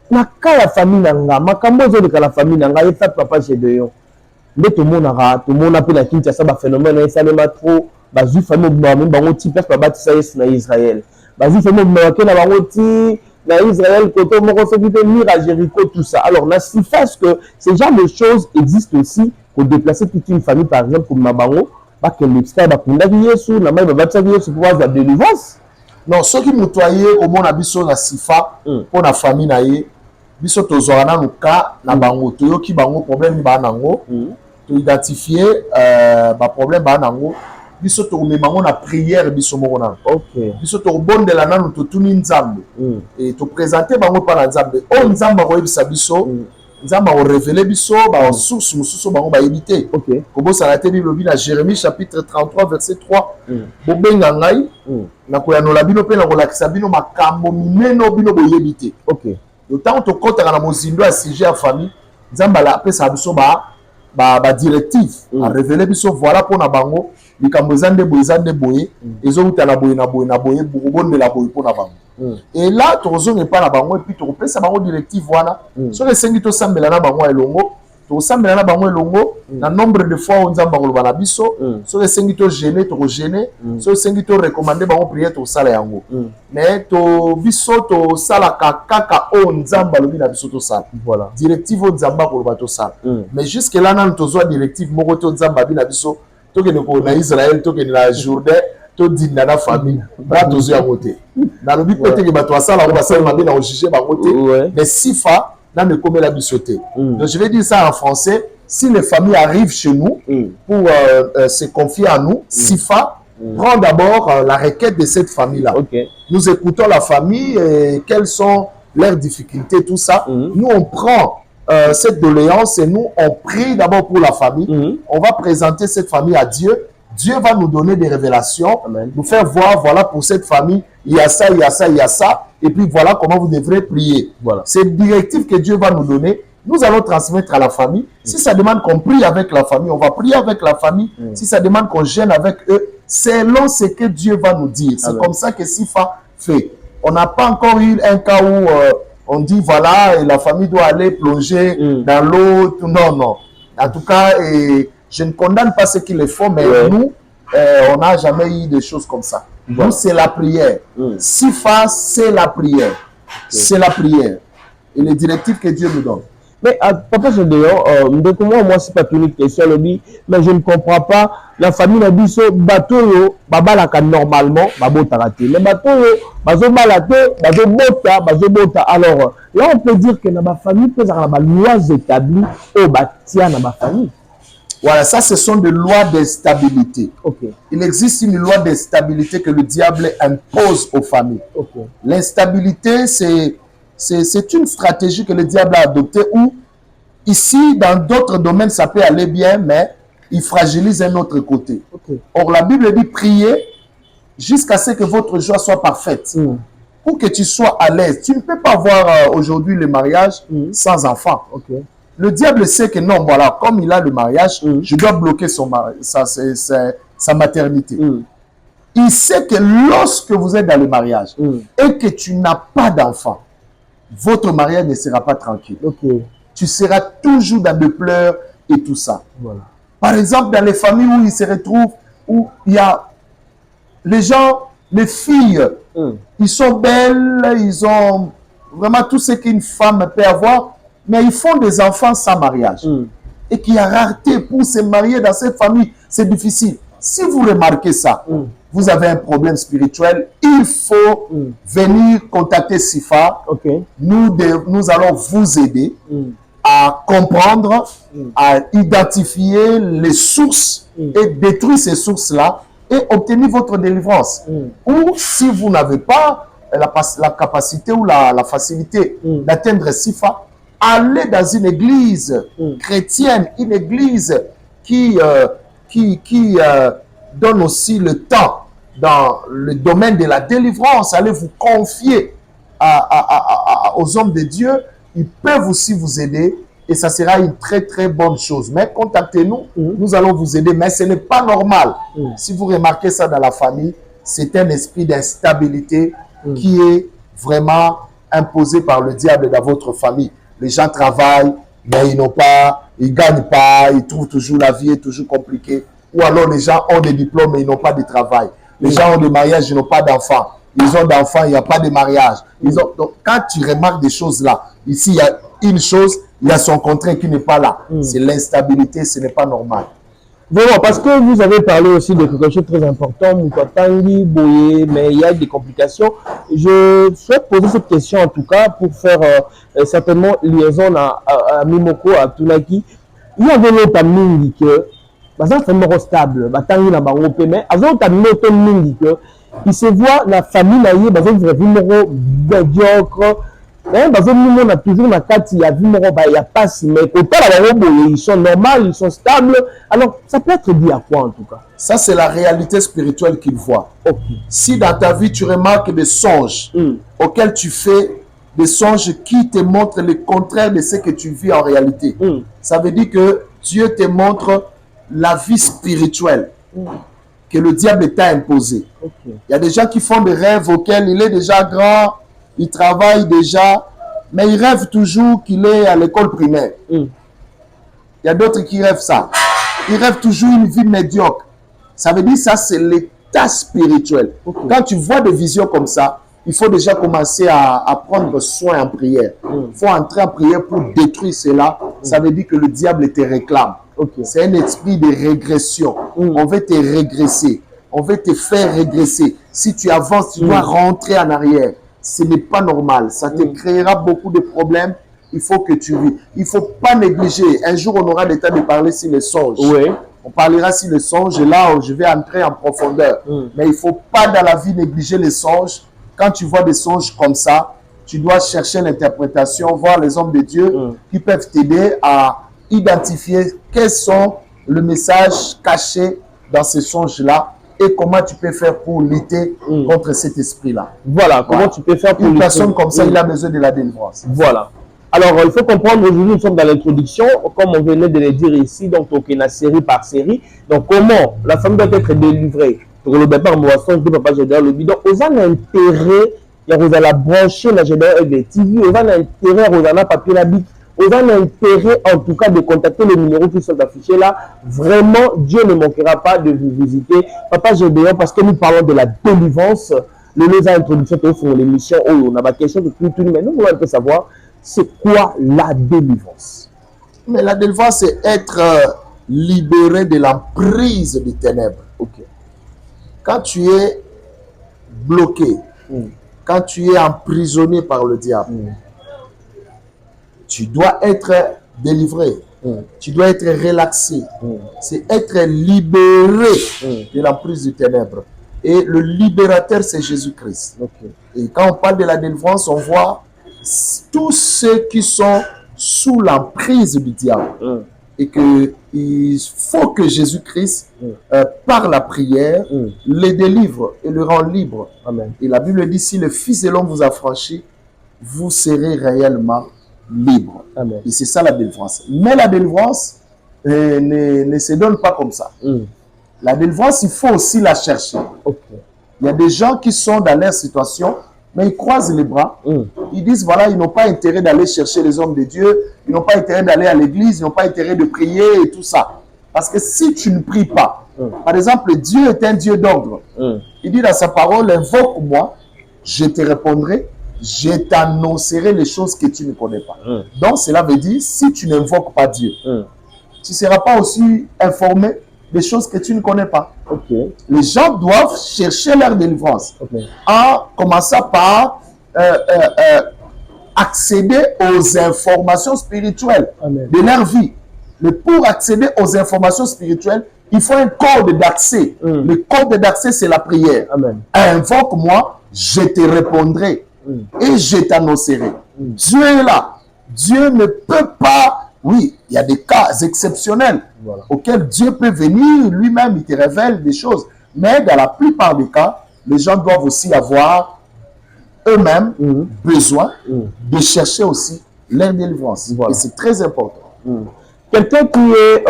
la famille nanga, makambo zo de la famille nanga, il fait papa j'ai de yon. Mais tout le monde a pu la quitter ça, phénomène, ça n'est pas trop, famille, même bango type, papa, ça y est, Israël. vas-y, fais-moi marquer dans la rôti, dans Israël, côté mon conseil de venir à Jéricho, tout ça. Alors, là, si fait que ce genre de choses existent aussi, pour déplacer toute une famille, par exemple, comme Mabango, pas que l'extérieur va prendre Yesu, la main va battre Yesu pour avoir de la délivrance. Non, ceux qui m'outoyaient au monde habitent la Sifa, pour la famille, naïe, biso tozorana no cas na bango toyo ki bango problème ba nango to identifier ba problème ba nango biso to me bango na prière biso moko na OK biso to bondela nanu to tuni nzambe et to présenter bango pa na nzambe o nzamba ko yebisa biso nzamba ko révéler biso ba source mususu bango ba éviter OK ko bosa la te bible na Jérémie chapitre 33 verset 3 bo benga ngai na ko ya no la bino pe na ko lakisa bino makambo mineno bino bo yebite OK le temps to kota na mozindo a sujet à famille nzamba la pesa biso ba directive a révéler biso voilà pour na bango likambo zande boye ezo utala boye na boye bonde la boye pour na bango et là tozo ne pas na bango et puis to pesa bango directive wana so le sengi to sambela na bango elongo to sambela na bango elongo na nombre de fois on nzamba ko na biso so le sengi to gêner to gêner so le sengi to recommander bango prière to sala yango mais to biso to sala kaka o nzamba lobi na biso to sala voilà directive o nzamba ko ba to sala mais jusque là nan to zo directive moko to nzamba bi na biso to ke ko na Israël to ke na Jourdain to dinda na famille ba to zo ya côté na lobi côté ke ba to sala ko ba sala mabe na juger ba côté mais sifa dans le commun la bisoté. Donc je vais dire ça en français. Si les familles arrivent chez nous pour se confier à nous, Sifa prend d'abord la requête de cette famille-là. Nous écoutons la famille, quelles sont leurs difficultés, tout ça. Nous, on prend cette doléance et nous, on prie d'abord pour la famille. On va présenter cette famille à Dieu. Dieu va nous donner des révélations, nous faire voir, voilà, pour cette famille, il y a ça, il y a ça, il y a ça. Et puis voilà comment vous devrez prier. Voilà. C'est une directive que Dieu va nous donner. Nous allons transmettre à la famille. Si ça demande qu'on prie avec la famille, on va prier avec la famille. Si ça demande qu'on gêne avec eux, selon ce que Dieu va nous dire. C'est comme ça que Sifa fait. On n'a pas encore eu un cas où on dit voilà, et la famille doit aller plonger dans l'eau. Non, non. En tout cas, je ne condamne pas ceux qui le font, mais nous, on n'a jamais eu des choses comme ça. Nous, c'est la prière. Sifa, c'est la prière. C'est la prière. Et les directives que Dieu nous donne. Mais papa, je dis, moi, c'est pas une question, mais je ne comprends pas. La famille n'a dit ça, bateau, babalaka normalement, babotaraté. Les bateaux, bota. Alors, là, on peut dire que dans ma famille, peut y avoir des lois établies au bâtiment dans ma famille. Voilà, ça, ce sont des lois de stabilité. Il existe une loi de stabilité que le diable impose aux familles. L'instabilité, c'est une stratégie que le diable a adoptée où, ici, dans d'autres domaines, ça peut aller bien, mais il fragilise un autre côté. Or, la Bible dit priez jusqu'à ce que votre joie soit parfaite. Pour que tu sois à l'aise. Tu ne peux pas voir aujourd'hui le mariage sans enfant. Le diable sait que non, voilà, comme il a le mariage, je dois bloquer sa maternité. Il sait que lorsque vous êtes dans le mariage et que tu n'as pas d'enfant, votre mariage ne sera pas tranquille. Tu seras toujours dans des pleurs et tout ça. Par exemple, dans les familles où ils se retrouvent, où il y a les gens, les filles, ils sont belles, ils ont vraiment tout ce qu'une femme peut avoir, mais ils font des enfants sans mariage. Et qu'il y a rareté pour se marier dans cette famille, c'est difficile. Si vous remarquez ça, vous avez un problème spirituel, il faut venir contacter Sifa. Nous allons vous aider à comprendre, à identifier les sources et détruire ces sources-là et obtenir votre délivrance. Ou si vous n'avez pas la capacité ou la facilité d'atteindre Sifa, allez dans une église chrétienne, une église qui donne aussi le temps dans le domaine de la délivrance. Allez vous confier aux hommes de Dieu. Ils peuvent aussi vous aider et ça sera une très très bonne chose. Mais contactez-nous, nous allons vous aider. Mais ce n'est pas normal. Si vous remarquez ça dans la famille, c'est un esprit d'instabilité qui est vraiment imposé par le diable dans votre famille. Les gens travaillent, mais ils ne gagnent pas, ils trouvent toujours la vie est toujours compliquée. Ou alors les gens ont des diplômes, mais ils n'ont pas de travail. Les gens ont des mariages, ils n'ont pas d'enfants. ils ont d'enfants, il n'y a pas de mariage. Donc, quand tu remarques des choses là, ici, il y a une chose, il y a son contraire qui n'est pas là. C'est l'instabilité, ce n'est pas normal. Vraiment, parce que vous avez parlé aussi de quelque chose de très important, Moutatangi, Boye, mais il y a des complications. Je souhaite poser cette question en tout cas pour faire certainement liaison à Mimoko, à Tunaki. Il y avait l'autre mingi que, c'est vraiment stable, Batangi na bango mais azota l'autre mingi que, il se voit la famille na yé, vraiment médiocre. On a toujours la carte, il y a pas si, mais ils sont normaux, ils sont stables. Alors, ça peut être dit à quoi en tout cas? Ça, c'est la réalité spirituelle qu'il voit. Okay. Si dans ta vie, tu remarques des songes auxquels tu fais, des songes qui te montrent le contraire de ce que tu vis en réalité, ça veut dire que Dieu te montre la vie spirituelle que le diable t'a imposée. Il y a des gens qui font des rêves auxquels il est déjà grand, il travaille déjà, mais il rêve toujours qu'il est à l'école primaire. Il y a d'autres qui rêvent ça. Ils rêvent toujours une vie médiocre. Ça veut dire ça, c'est l'état spirituel. Quand tu vois des visions comme ça, il faut déjà commencer à prendre soin en prière. Il faut entrer en prière pour détruire cela. Ça veut dire que le diable te réclame. C'est un esprit de régression. On veut te régresser. On veut te faire régresser. Si tu avances, tu dois rentrer en arrière. Ce n'est pas normal. Ça te créera beaucoup de problèmes. Il faut que tu vis. Il ne faut pas négliger. Un jour, on aura le temps de parler sur les songes. On parlera sur les songes et là, je vais entrer en profondeur. Mais il ne faut pas dans la vie négliger les songes. Quand tu vois des songes comme ça, tu dois chercher l'interprétation, voir les hommes de Dieu qui peuvent t'aider à identifier quels sont les messages cachés dans ces songes-là et comment tu peux faire pour lutter contre cet esprit-là. Voilà, comment tu peux faire pour lutter. Une lutter. personne comme ça, il a besoin de la délivrance. Voilà. Alors, il faut comprendre, aujourd'hui, nous sommes dans l'introduction, comme on venait de le dire ici, donc, on a série par série. Donc, comment la femme doit être délivrée. Pour le départ, moi, je ne peux pas gérer le bidon. Aux an intérêt, il y a la brancher, la gérer avec les TV, aux an intérêt, aux an papier la bic. Aux an intérêt, en tout cas, de contacter les numéros qui sont affichés là. Vraiment, Dieu ne manquera pas de vous visiter. Papa Gédéon, parce que nous parlons de la délivrance. Le nous a introduit sur l'émission, on a ma question de tout, mais nous voulons un peu savoir, c'est quoi la délivrance? Mais la délivrance, c'est être libéré de l'emprise des ténèbres. Quand tu es bloqué, quand tu es emprisonné par le diable, tu dois être délivré, tu dois être relaxé. C'est être libéré de l'emprise des ténèbres. Et le libérateur, c'est Jésus-Christ. Et quand on parle de la délivrance, on voit tous ceux qui sont sous l'emprise du diable. Et qu'il faut que Jésus-Christ, par la prière, les délivre et le rend libre. Amen. Et la Bible dit, si le Fils de l'homme vous a franchi, vous serez réellement libre. Amen. Et c'est ça la délivrance. Mais la délivrance ne se donne pas comme ça. La délivrance, il faut aussi la chercher. Il y a des gens qui sont dans leur situation, mais ils croisent les bras. Ils disent, voilà, ils n'ont pas intérêt d'aller chercher les hommes de Dieu. Ils n'ont pas intérêt d'aller à l'église. Ils n'ont pas intérêt de prier et tout ça. Parce que si tu ne pries pas, par exemple, Dieu est un Dieu d'ordre. Il dit dans sa parole, invoque-moi, je te répondrai, je t'annoncerai les choses que tu ne connais pas. Donc, cela veut dire, si tu n'invoques pas Dieu, tu ne seras pas aussi informé des choses que tu ne connais pas. Les gens doivent chercher leur délivrance en commençant par accéder aux informations spirituelles de leur vie. Mais pour accéder aux informations spirituelles, il faut un code d'accès. Le code d'accès, c'est la prière. Invoque-moi, je te répondrai et je t'annoncerai. Dieu est là. Dieu ne peut pas... Oui, il y a des cas exceptionnels auxquels Dieu peut venir, lui-même, il te révèle des choses. Mais dans la plupart des cas, les gens doivent aussi avoir eux-mêmes besoin de chercher aussi leur délivrance. Et c'est très important. Quelqu'un qui est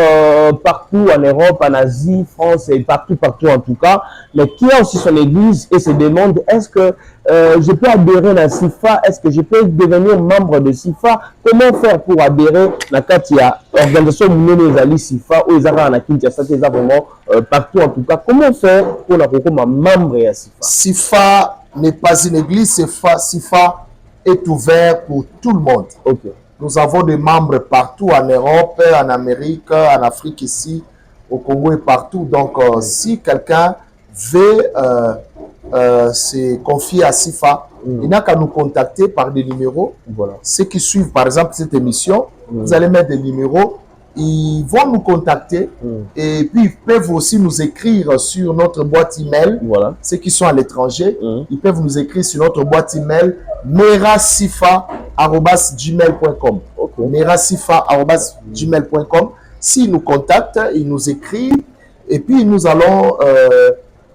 partout en Europe, en Asie, France et partout en tout cas, mais qui a aussi son église et se demande, est-ce que je peux adhérer à SIFA? Est-ce que je peux devenir membre de SIFA? Comment faire pour adhérer à la organisation Mounezali SIFA ou les Arabes en Kinshasa, vraiment partout en tout cas? Comment faire pour la membre à SIFA? SIFA n'est pas une église, SIFA est ouvert pour tout le monde. Okay. Nous avons des membres partout en Europe, en Amérique, en Afrique ici, au Congo et partout. Donc, si quelqu'un veut se confier à SIFA, il n'a qu'à nous contacter par des numéros. Voilà. Ceux qui suivent, par exemple, cette émission, vous allez mettre des numéros. Ils vont nous contacter et puis ils peuvent aussi nous écrire sur notre boîte email. Voilà. Ceux qui sont à l'étranger, ils peuvent nous écrire sur notre boîte email merasifa@gmail.com. Okay. merasifa@gmail.com. S'ils nous contactent, ils nous écrivent et puis nous allons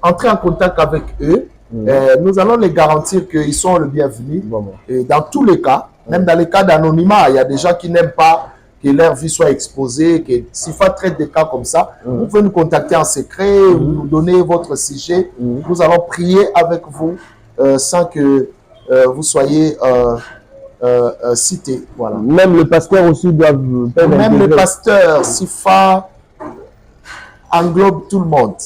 entrer en contact avec eux. Nous allons les garantir qu'ils sont le bienvenu. Et dans tous les cas, même dans les cas d'anonymat, il y a des gens qui n'aiment pas que leur vie soit exposée, que SIFA traite des cas comme ça. Vous pouvez nous contacter en secret, nous donner votre sujet. Nous allons prier avec vous sans que vous soyez cité. Voilà. Même le pasteur aussi doit... Même le pasteur, SIFA englobe tout le monde.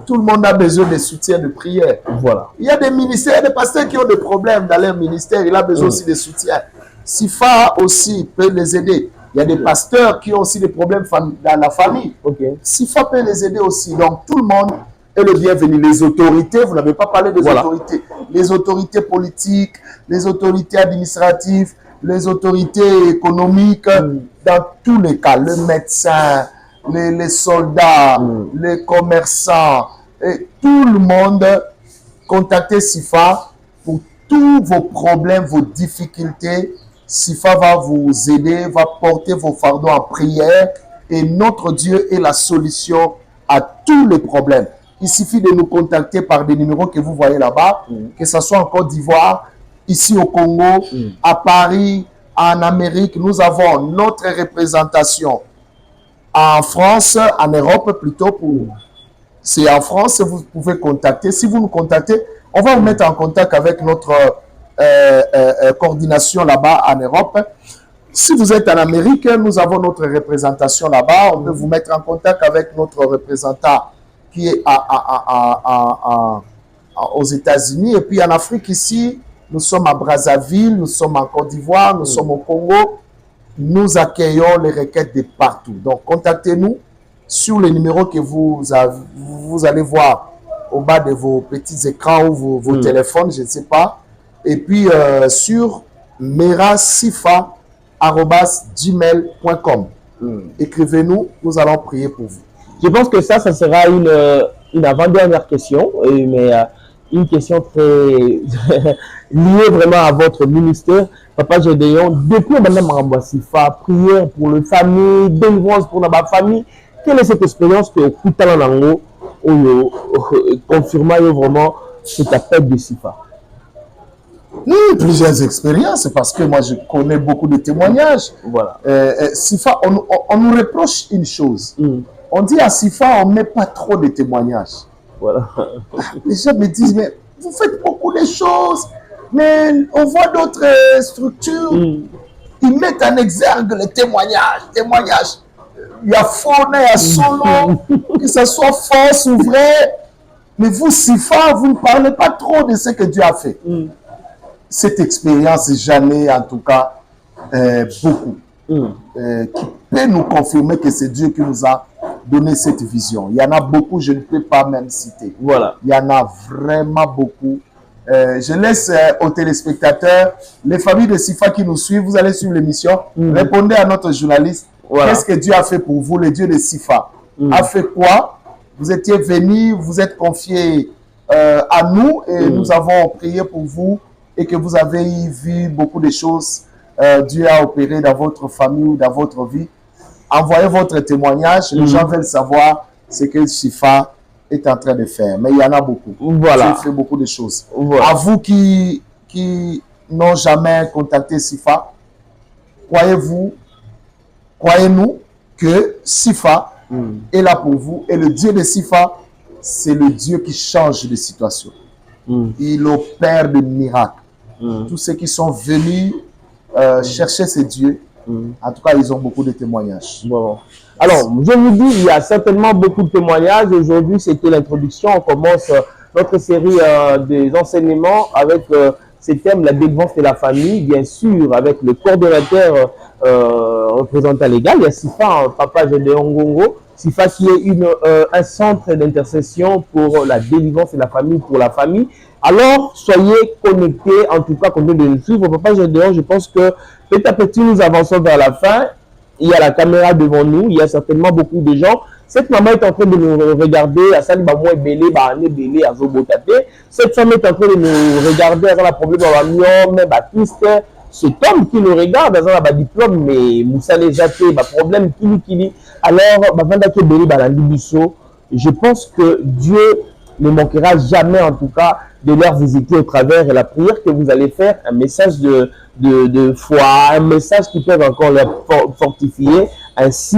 Tout le monde a besoin de soutien, de prière. Voilà. Il y a des ministères, des pasteurs qui ont des problèmes dans leur ministère. Il a besoin aussi de soutien. SIFA aussi peut les aider. Il y a des pasteurs qui ont aussi des problèmes dans la famille. Okay. SIFA peut les aider aussi. Donc, tout le monde est le bienvenu. Les autorités, vous n'avez pas parlé des autorités. Les autorités politiques, les autorités administratives, les autorités économiques, dans tous les cas, le médecin, les soldats, les commerçants, et tout le monde, contactez SIFA pour tous vos problèmes, vos difficultés. SIFA va vous aider, va porter vos fardeaux en prière et notre Dieu est la solution à tous les problèmes. Il suffit de nous contacter par des numéros que vous voyez là-bas, que ce soit en Côte d'Ivoire, ici au Congo, à Paris, en Amérique. Nous avons notre représentation en France, en Europe plutôt. C'est en France, vous pouvez contacter. Si vous nous contactez, on va vous mettre en contact avec notre coordination là-bas en Europe. Si vous êtes en Amérique, nous avons notre représentation là-bas. On peut vous mettre en contact avec notre représentant qui est aux États-Unis. Et puis en Afrique ici, nous sommes à Brazzaville, nous sommes en Côte d'Ivoire, nous sommes au Congo. Nous accueillons les requêtes de partout. Donc contactez-nous sur les numéros que vous allez voir au bas de vos petits écrans ou vos téléphones, je ne sais pas. Et puis sur merasifa@gmail.com. Écrivez-nous, nous allons prier pour vous. Je pense que ça sera une avant-dernière question, mais une question très liée vraiment à votre ministère. Papa Gédéon, depuis Mme SIFA, prière pour les familles, délivrance pour la famille, quelle est cette expérience que vous avez confirmé vraiment cet appel de SIFA? Plusieurs expériences, parce que moi je connais beaucoup de témoignages. Voilà. SIFA, on nous reproche une chose. On dit à SIFA, on ne met pas trop de témoignages. Voilà. Les gens me disent, mais vous faites beaucoup de choses, mais on voit d'autres structures, ils mettent en exergue les témoignages. Il y a faux, il y a solo, que ce soit faux ou vrai. Mais vous, SIFA, vous ne parlez pas trop de ce que Dieu a fait. Cette expérience, j'en ai en tout cas beaucoup, qui peut nous confirmer que c'est Dieu qui nous a donné cette vision. Il y en a beaucoup, je ne peux pas même citer. Voilà. Il y en a vraiment beaucoup. Je laisse aux téléspectateurs, les familles de SIFA qui nous suivent, vous allez suivre l'émission, répondez à notre journaliste. Voilà. Qu'est-ce que Dieu a fait pour vous, le Dieu de SIFA? A fait quoi? Vous étiez venus, vous êtes confiés à nous et nous avons prié pour vous et que vous avez vu beaucoup de choses. Dieu a opéré dans votre famille ou dans votre vie. Envoyez votre témoignage. Les gens veulent savoir ce que SIFA est en train de faire. Mais il y en a beaucoup. Voilà. Dieu fait beaucoup de choses. Voilà. À vous qui n'ont jamais contacté SIFA, croyez-nous que SIFA est là pour vous. Et le Dieu de SIFA, c'est le Dieu qui change de situation. Il opère des miracles. Tous ceux qui sont venus chercher ces dieux, en tout cas, ils ont beaucoup de témoignages. Bon. Alors, je vous dis, il y a certainement beaucoup de témoignages. Aujourd'hui, c'était l'introduction. On commence notre série des enseignements avec ces thèmes, la délivrance de la famille, bien sûr, avec le coordonnateur représentant légal. Il y a Sifa, Papa Gédéon Ngongo. Sifa qui est un centre d'intercession pour la délivrance de la famille, pour la famille. Alors, soyez connectés, en tout cas, continuez de nous suivre. Papa Gédéon, je pense que petit à petit, nous avançons vers la fin. Il y a la caméra devant nous, il y a certainement beaucoup de gens. Cette maman est en train de nous regarder, cette femme est en train de nous regarder, elle a un problème avec Baptiste. Cet homme qui nous regarde, elle a un diplôme, mais Moussa les jaté, problème, kili. Alors, je pense que Dieu ne manquera jamais, en tout cas, de leur visiter au travers de la prière que vous allez faire, un message de foi, un message qui peut encore leur fortifier, ainsi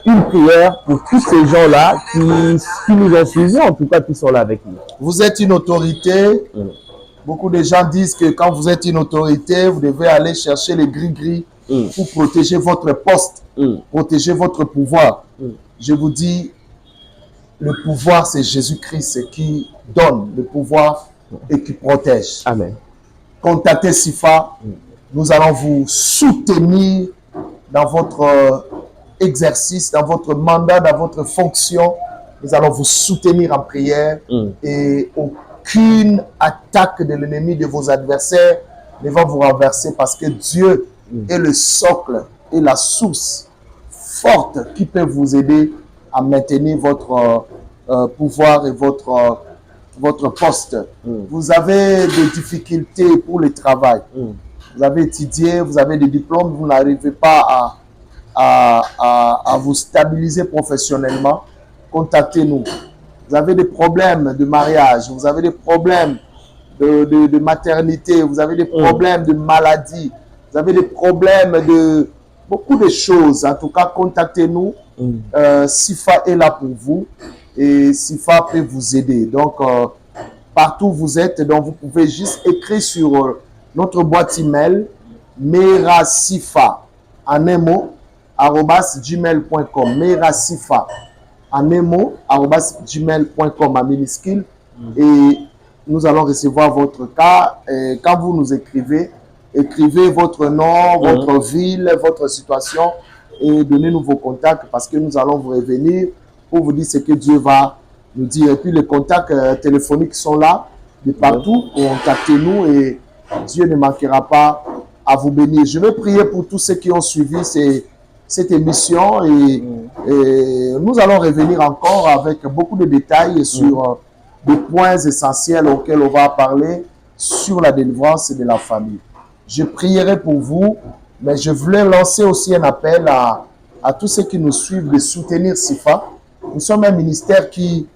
une prière pour tous ces gens-là qui nous ont suivis, en tout cas qui sont là avec nous. Vous êtes une autorité. Beaucoup de gens disent que quand vous êtes une autorité, vous devez aller chercher les gris-gris pour protéger votre poste, protéger votre pouvoir. Je vous dis, le pouvoir, c'est Jésus-Christ qui donne le pouvoir et qui protège. Amen. Contactez Sifa. Nous allons vous soutenir dans votre exercice, dans votre mandat, dans votre fonction. Nous allons vous soutenir en prière et aucune attaque de l'ennemi, de vos adversaires ne va vous renverser parce que Dieu est le socle et la source forte qui peut vous aider à maintenir votre pouvoir et votre poste. Vous avez des difficultés pour le travail. Vous avez étudié, vous avez des diplômes, vous n'arrivez pas à vous stabiliser professionnellement. Contactez-nous. Vous avez des problèmes de mariage, vous avez des problèmes de maternité, vous avez des problèmes de maladie, vous avez des problèmes de beaucoup de choses. En tout cas, contactez-nous. Sifa est là pour vous et Sifa peut vous aider. Donc, partout où vous êtes, donc vous pouvez juste écrire sur notre boîte email merasifa en un mot @gmail.com merasifa en un mot @gmail.com en minuscule et nous allons recevoir votre cas. Et quand vous nous écrivez votre nom, votre ville, votre situation et donnez-nous vos contacts parce que nous allons vous revenir pour vous dire ce que Dieu va nous dire. Et puis les contacts téléphoniques sont là de partout. Contactez-nous et Dieu ne manquera pas à vous bénir. Je vais prier pour tous ceux qui ont suivi cette émission et nous allons revenir encore avec beaucoup de détails sur des points essentiels auxquels on va parler sur la délivrance de la famille. Je prierai pour vous, mais je voulais lancer aussi un appel à tous ceux qui nous suivent de soutenir Sifa. Nous sommes un ministère qui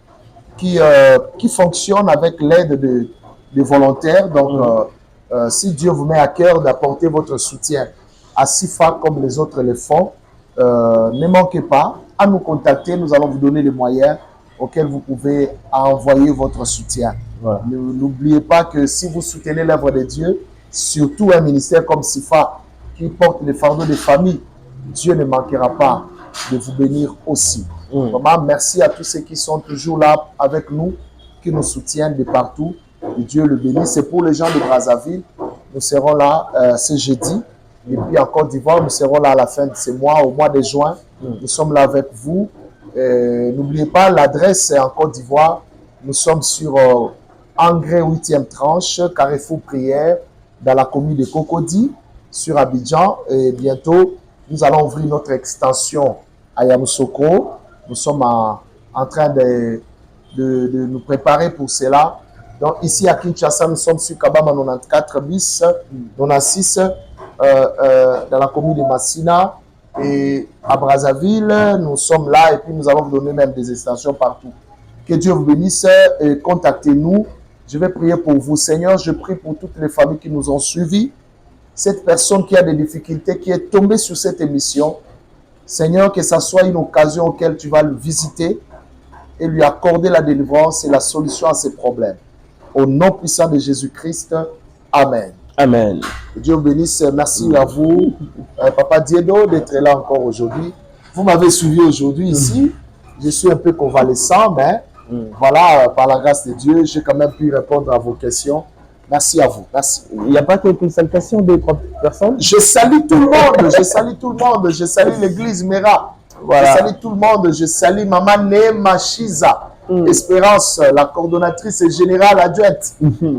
fonctionne avec l'aide de volontaires. Donc, si Dieu vous met à cœur d'apporter votre soutien à Sifa comme les autres le font, ne manquez pas à nous contacter. Nous allons vous donner les moyens auxquels vous pouvez envoyer votre soutien. Voilà. N'oubliez pas que si vous soutenez l'œuvre de Dieu, surtout un ministère comme Sifa qui porte les fardeaux des familles, Dieu ne manquera pas de vous bénir aussi. Vraiment, merci à tous ceux qui sont toujours là avec nous, qui nous soutiennent de partout. Et Dieu le bénisse. C'est pour les gens de Brazzaville. Nous serons là ce jeudi. Et puis en Côte d'Ivoire, nous serons là à la fin de ce mois, au mois de juin. Nous sommes là avec vous. N'oubliez pas, l'adresse est en Côte d'Ivoire. Nous sommes sur Engrais 8e tranche, Carrefour Prière, dans la commune de Cocody, sur Abidjan. Et bientôt, nous allons ouvrir notre extension à Yamoussoukro. Nous sommes en train de nous préparer pour cela. Donc ici à Kinshasa, nous sommes sur Kabama 94 bis, 96, dans la commune de Massina. Et à Brazzaville, nous sommes là et puis nous allons vous donner même des extensions partout. Que Dieu vous bénisse et contactez-nous. Je vais prier pour vous. Seigneur, je prie pour toutes les familles qui nous ont suivis. Cette personne qui a des difficultés, qui est tombée sur cette émission. Seigneur, que ça soit une occasion auquel tu vas le visiter et lui accorder la délivrance et la solution à ses problèmes. Au nom puissant de Jésus-Christ. Amen. Amen. Que Dieu vous bénisse. Merci à vous, Papa Diedo, d'être là encore aujourd'hui. Vous m'avez suivi aujourd'hui ici. Je suis un peu convalescent, mais Voilà, par la grâce de Dieu, j'ai quand même pu répondre à vos questions. Merci à vous. Merci. Il n'y a pas quelques salutations de 3 personnes? Je salue tout le monde. Je salue tout le monde. Je salue l'église Mera. Voilà. Je salue tout le monde. Je salue Maman Nema Chiza. Espérance, la coordonnatrice générale adjointe.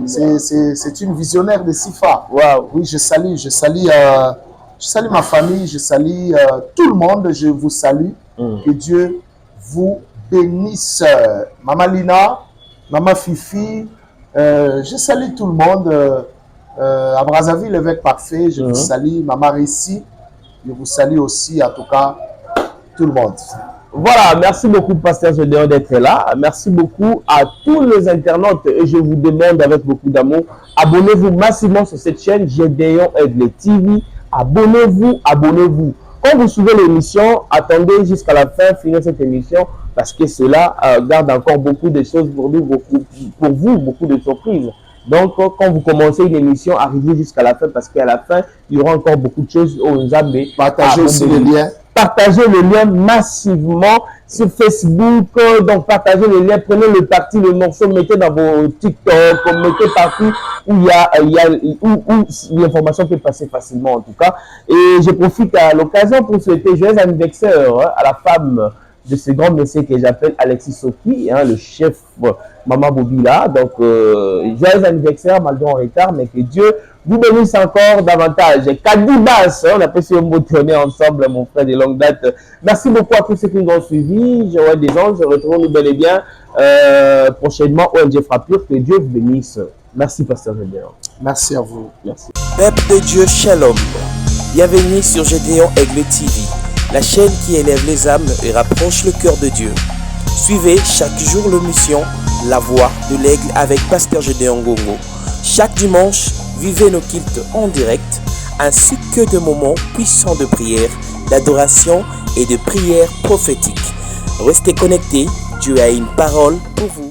C'est une visionnaire de SIFA. Wow. Oui, je salue ma famille. Je salue tout le monde. Je vous salue. Que Dieu vous bénisse. Maman Lina, Maman Fifi, je salue tout le monde. À Brazzaville, l'évêque parfait, je vous salue. Maman Rissi, je vous salue aussi, en tout cas, tout le monde. Voilà, merci beaucoup, Pasteur Gédéon, d'être là. Merci beaucoup à tous les internautes et je vous demande avec beaucoup d'amour, abonnez-vous massivement sur cette chaîne Gédéon Aigle TV. Abonnez-vous, abonnez-vous. Quand vous suivez l'émission, attendez jusqu'à la fin, finir cette émission, parce que cela garde encore beaucoup de choses pour nous, pour vous, beaucoup de surprises. Donc, quand vous commencez une émission, arrivez jusqu'à la fin, parce qu'à la fin, il y aura encore beaucoup de choses au Zambé. Partagez aussi les liens. Partagez le lien massivement sur Facebook. Donc, partagez le lien, prenez le parti, le morceau, mettez dans vos TikTok, mettez partout où où l'information peut passer facilement, en tout cas. Et je profite à l'occasion pour souhaiter joyeux anniversaire à la femme de ce grand monsieur que j'appelle Alexis Soki, le chef Maman Bobila. Donc, joyeux anniversaire, malgré en retard, mais que Dieu vous bénisse encore davantage. Kadibas, on a pu se motonner ensemble, mon frère de longue date. Merci beaucoup à tous ceux qui nous ont suivis. Joël des Anges, retrouvons-nous bel et bien prochainement au ONG Frappure. Que Dieu vous bénisse. Merci, Pasteur Gédéon. Merci à vous. Merci. Peuple de Dieu, Shalom. Bienvenue sur Gédéon Aigle TV, la chaîne qui élève les âmes et rapproche le cœur de Dieu. Suivez chaque jour l'émission La Voix de l'Aigle avec Pasteur Gédéon Ngongo. Chaque dimanche, vivez nos cultes en direct, ainsi que de moments puissants de prière, d'adoration et de prière prophétique. Restez connectés, Dieu a une parole pour vous.